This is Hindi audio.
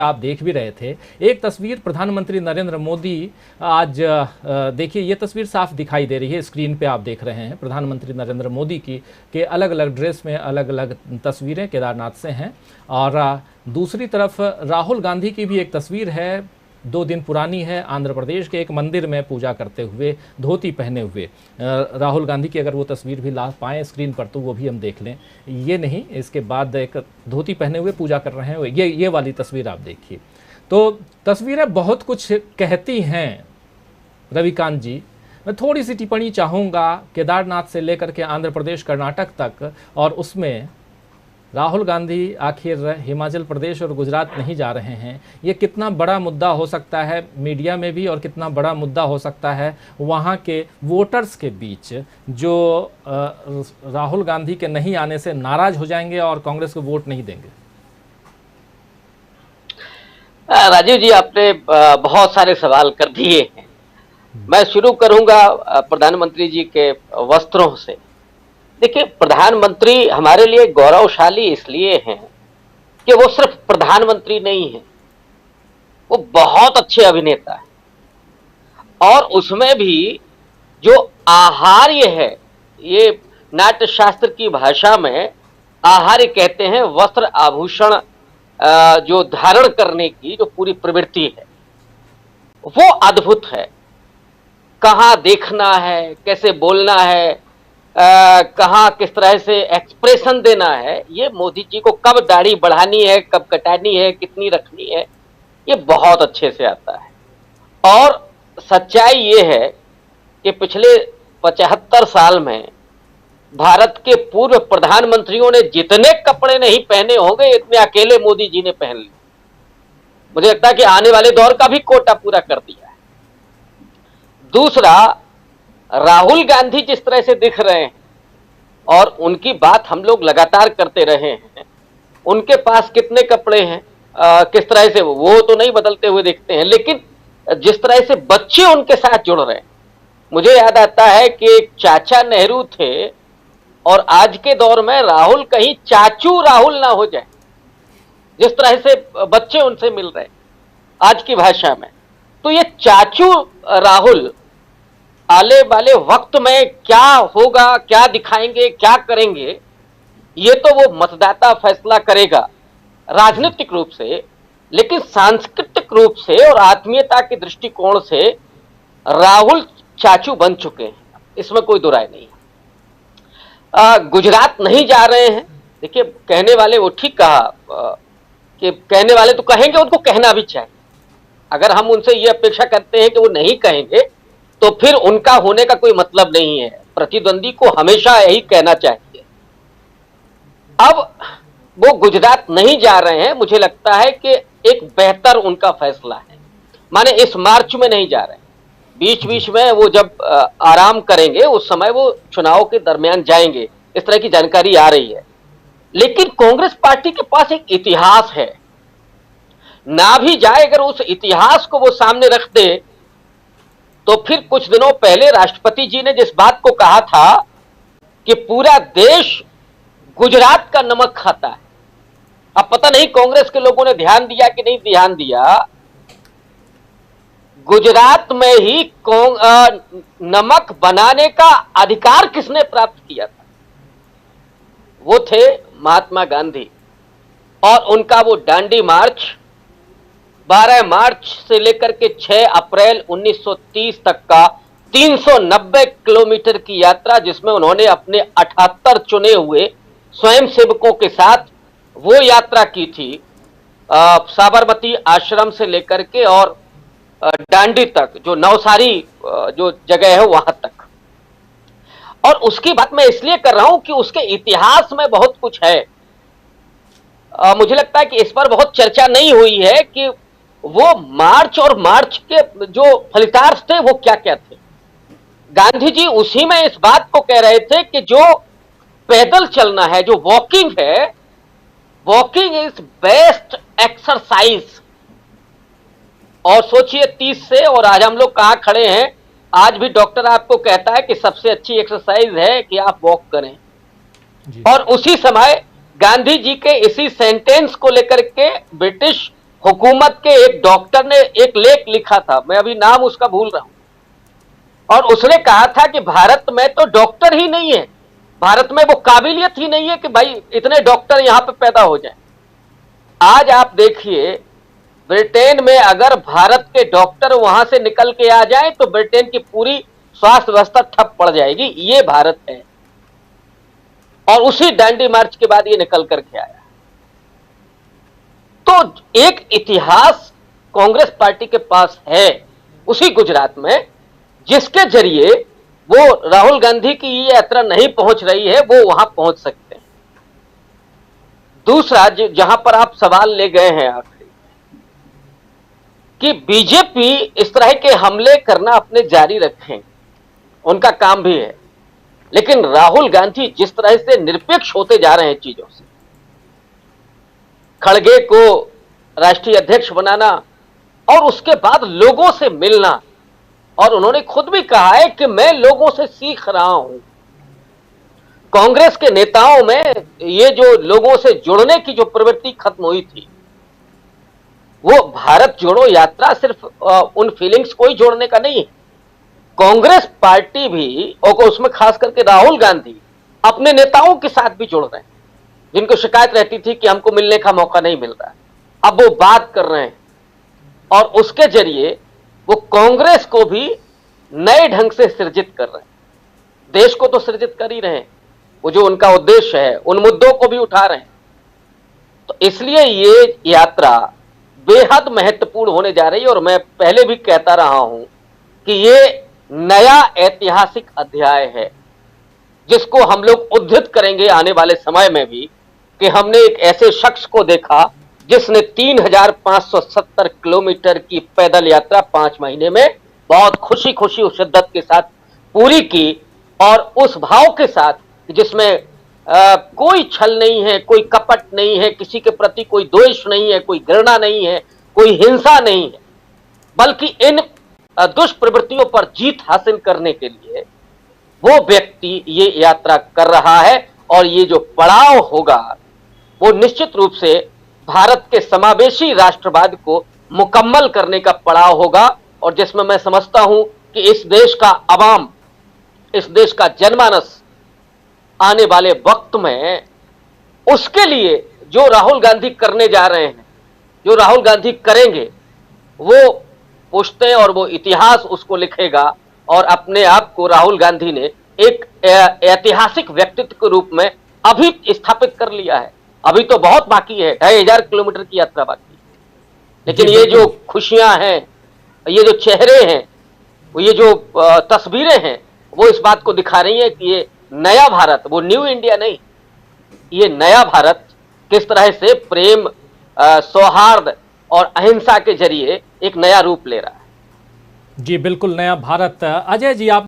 आप देख भी रहे थे। एक तस्वीर प्रधानमंत्री नरेंद्र मोदी आज देखिए, ये तस्वीर साफ दिखाई दे रही है, स्क्रीन पे आप देख रहे हैं प्रधानमंत्री नरेंद्र मोदी की के अलग अलग ड्रेस में अलग अलग तस्वीरें केदारनाथ से हैं। और दूसरी तरफ राहुल गांधी की भी एक तस्वीर है, 2 दिन पुरानी है, आंध्र प्रदेश के एक मंदिर में पूजा करते हुए, धोती पहने हुए। राहुल गांधी की अगर वो तस्वीर भी ला पाएँ स्क्रीन पर तो वो भी हम देख लें। ये नहीं, इसके बाद एक धोती पहने हुए पूजा कर रहे हैं, ये वाली तस्वीर आप देखिए। तो तस्वीरें बहुत कुछ कहती हैं रविकांत जी। मैं थोड़ी सी टिप्पणी चाहूँगा केदारनाथ से लेकर के आंध्र प्रदेश कर्नाटक तक, और उसमें राहुल गांधी आखिर हिमाचल प्रदेश और गुजरात नहीं जा रहे हैं। ये कितना बड़ा मुद्दा हो सकता है मीडिया में भी, और कितना बड़ा मुद्दा हो सकता है वहाँ के वोटर्स के बीच, जो राहुल गांधी के नहीं आने से नाराज हो जाएंगे और कांग्रेस को वोट नहीं देंगे। राजीव जी, आपने बहुत सारे सवाल कर दिए हैं। मैं शुरू करूंगा प्रधानमंत्री जी के वस्त्रों से। देखिए, प्रधानमंत्री हमारे लिए गौरवशाली इसलिए हैं कि वो सिर्फ प्रधानमंत्री नहीं है, वो बहुत अच्छे अभिनेता है। और उसमें भी जो आहार्य है, ये नाट्य शास्त्र की भाषा में आहार्य कहते हैं वस्त्र आभूषण जो धारण करने की जो पूरी प्रवृत्ति है, वो अद्भुत है। कहाँ देखना है, कैसे बोलना है, कहाँ किस तरह से एक्सप्रेशन देना है, ये मोदी जी को कब दाढ़ी बढ़ानी है, कब कटानी है, कितनी रखनी है, ये बहुत अच्छे से आता है। और सच्चाई ये है कि पिछले 75 साल में भारत के पूर्व प्रधानमंत्रियों ने जितने कपड़े नहीं पहने होंगे, इतने अकेले मोदी जी ने पहन लिए। मुझे लगता है कि आने वाले दौर का भी कोटा पूरा कर दिया है। दूसरा, राहुल गांधी जिस तरह से दिख रहे हैं और उनकी बात हम लोग लगातार करते रहे हैं, उनके पास कितने कपड़े हैं, किस तरह से वो तो नहीं बदलते हुए दिखते हैं, लेकिन जिस तरह से बच्चे उनके साथ जुड़ रहे हैं, मुझे याद आता है कि एक चाचा नेहरू थे और आज के दौर में राहुल कहीं चाचू राहुल ना हो जाए, जिस तरह से बच्चे उनसे मिल रहे हैं आज की भाषा में। तो ये चाचू राहुल आने वाले वक्त में क्या होगा, क्या दिखाएंगे, क्या करेंगे, ये तो वो मतदाता फैसला करेगा राजनीतिक रूप से। लेकिन सांस्कृतिक रूप से और आत्मीयता के दृष्टिकोण से राहुल चाचू बन चुके हैं, इसमें कोई दो राय नहीं है। गुजरात नहीं जा रहे हैं। देखिए, कहने वाले वो ठीक कहा कि कहने वाले तो कहेंगे, उनको कहना भी चाहिए। अगर हम उनसे ये अपेक्षा करते हैं कि वो नहीं कहेंगे तो फिर उनका होने का कोई मतलब नहीं है। प्रतिद्वंदी को हमेशा यही कहना चाहिए। अब वो गुजरात नहीं जा रहे हैं, मुझे लगता है कि एक बेहतर उनका फैसला है। माने इस मार्च में नहीं जा रहे हैं, बीच बीच में वो जब आराम करेंगे उस समय वो चुनाव के दरमियान जाएंगे, इस तरह की जानकारी आ रही है। लेकिन कांग्रेस पार्टी के पास एक इतिहास है, ना भी जाए अगर उस इतिहास को वो सामने रख दे तो फिर कुछ दिनों पहले राष्ट्रपति जी ने जिस बात को कहा था कि पूरा देश गुजरात का नमक खाता है, अब पता नहीं कांग्रेस के लोगों ने ध्यान दिया कि नहीं ध्यान दिया। गुजरात में ही नमक बनाने का अधिकार किसने प्राप्त किया था? वो थे महात्मा गांधी। और उनका वो दांडी मार्च 12 मार्च से लेकर के 6 अप्रैल 1930 तक का 390 किलोमीटर की यात्रा, जिसमें उन्होंने अपने 78 चुने हुए स्वयंसेवकों के साथ वो यात्रा की थी, साबरमती आश्रम से लेकर के और दांडी तक, जो नवसारी जो जगह है वहां तक। और उसकी बात मैं इसलिए कर रहा हूं कि उसके इतिहास में बहुत कुछ है। मुझे लगता है कि इस पर बहुत चर्चा नहीं हुई है कि वो मार्च और मार्च के जो फलितार्थ थे वो क्या क्या थे। गांधी जी उसी में इस बात को कह रहे थे कि जो पैदल चलना है, जो वॉकिंग है, वॉकिंग इज बेस्ट एक्सरसाइज। और सोचिए 30 से और आज हम लोग कहां खड़े हैं। आज भी डॉक्टर आपको कहता है कि सबसे अच्छी एक्सरसाइज है कि आप वॉक करें। और उसी समय गांधी जी के इसी सेंटेंस को लेकर के ब्रिटिश हुकूमत के एक डॉक्टर ने एक लेख लिखा था, मैं अभी नाम उसका भूल रहा हूं, और उसने कहा था कि भारत में तो डॉक्टर ही नहीं है, भारत में वो काबिलियत ही नहीं है कि भाई इतने डॉक्टर यहां पे पैदा हो जाएं। आज आप देखिए, ब्रिटेन में अगर भारत के डॉक्टर वहां से निकल के आ जाएं तो ब्रिटेन की पूरी स्वास्थ्य व्यवस्था ठप पड़ जाएगी। ये भारत है, और उसी डांडी मार्च के बाद ये निकल करके आया। तो एक इतिहास कांग्रेस पार्टी के पास है उसी गुजरात में, जिसके जरिए वो राहुल गांधी की ये यात्रा नहीं पहुंच रही है, वो वहां पहुंच सकते हैं। दूसरा, जहां पर आप सवाल ले गए हैं आखिरी, कि बीजेपी इस तरह के हमले करना अपने जारी रखें, उनका काम भी है, लेकिन राहुल गांधी जिस तरह से निरपेक्ष होते जा रहे हैं चीजों से, खड़गे को राष्ट्रीय अध्यक्ष बनाना और उसके बाद लोगों से मिलना, और उन्होंने खुद भी कहा है कि मैं लोगों से सीख रहा हूं। कांग्रेस के नेताओं में ये जो लोगों से जुड़ने की जो प्रवृत्ति खत्म हुई थी, वो भारत जोड़ो यात्रा सिर्फ उन फीलिंग्स को ही जोड़ने का नहीं है। कांग्रेस पार्टी भी, और उसमें खास करके राहुल गांधी अपने नेताओं के साथ भी जुड़ रहे हैं, जिनको शिकायत रहती थी कि हमको मिलने का मौका नहीं मिल रहा है, अब वो बात कर रहे हैं, और उसके जरिए वो कांग्रेस को भी नए ढंग से सृजित कर रहे हैं। देश को तो सृजित कर ही रहे हैं, वो जो उनका उद्देश्य है उन मुद्दों को भी उठा रहे हैं। तो इसलिए ये यात्रा बेहद महत्वपूर्ण होने जा रही है, और मैं पहले भी कहता रहा हूं कि ये नया ऐतिहासिक अध्याय है, जिसको हम लोग उद्धृत करेंगे आने वाले समय में भी, कि हमने एक ऐसे शख्स को देखा जिसने 3570 किलोमीटर की पैदल यात्रा 5 महीने में बहुत खुशी खुशी उस शिद्दत के साथ पूरी की, और उस भाव के साथ जिसमें कोई छल नहीं है, कोई कपट नहीं है, किसी के प्रति कोई द्वेष नहीं है, कोई घृणा नहीं है, कोई हिंसा नहीं है, बल्कि इन दुष्प्रवृत्तियों पर जीत हासिल करने के लिए वो व्यक्ति ये यात्रा कर रहा है। और ये जो पड़ाव होगा वो निश्चित रूप से भारत के समावेशी राष्ट्रवाद को मुकम्मल करने का पड़ाव होगा, और जिसमें मैं समझता हूं कि इस देश का अवाम, इस देश का जनमानस आने वाले वक्त में उसके लिए जो राहुल गांधी करने जा रहे हैं, जो राहुल गांधी करेंगे, वो पुश्तें और वो इतिहास उसको लिखेगा, और अपने आप को राहुल गांधी ने एक ऐतिहासिक व्यक्तित्व के रूप में अभी स्थापित कर लिया है। अभी तो बहुत बाकी है, 2500 किलोमीटर की यात्रा बाकी है, लेकिन ये जो खुशियां हैं, ये जो चेहरे हैं, ये जो तस्वीरें हैं, वो इस बात को दिखा रही है कि ये नया भारत, वो न्यू इंडिया नहीं, ये नया भारत किस तरह से प्रेम, सौहार्द और अहिंसा के जरिए एक नया रूप ले रहा है। जी बिल्कुल, नया भारत। अजय जी, आप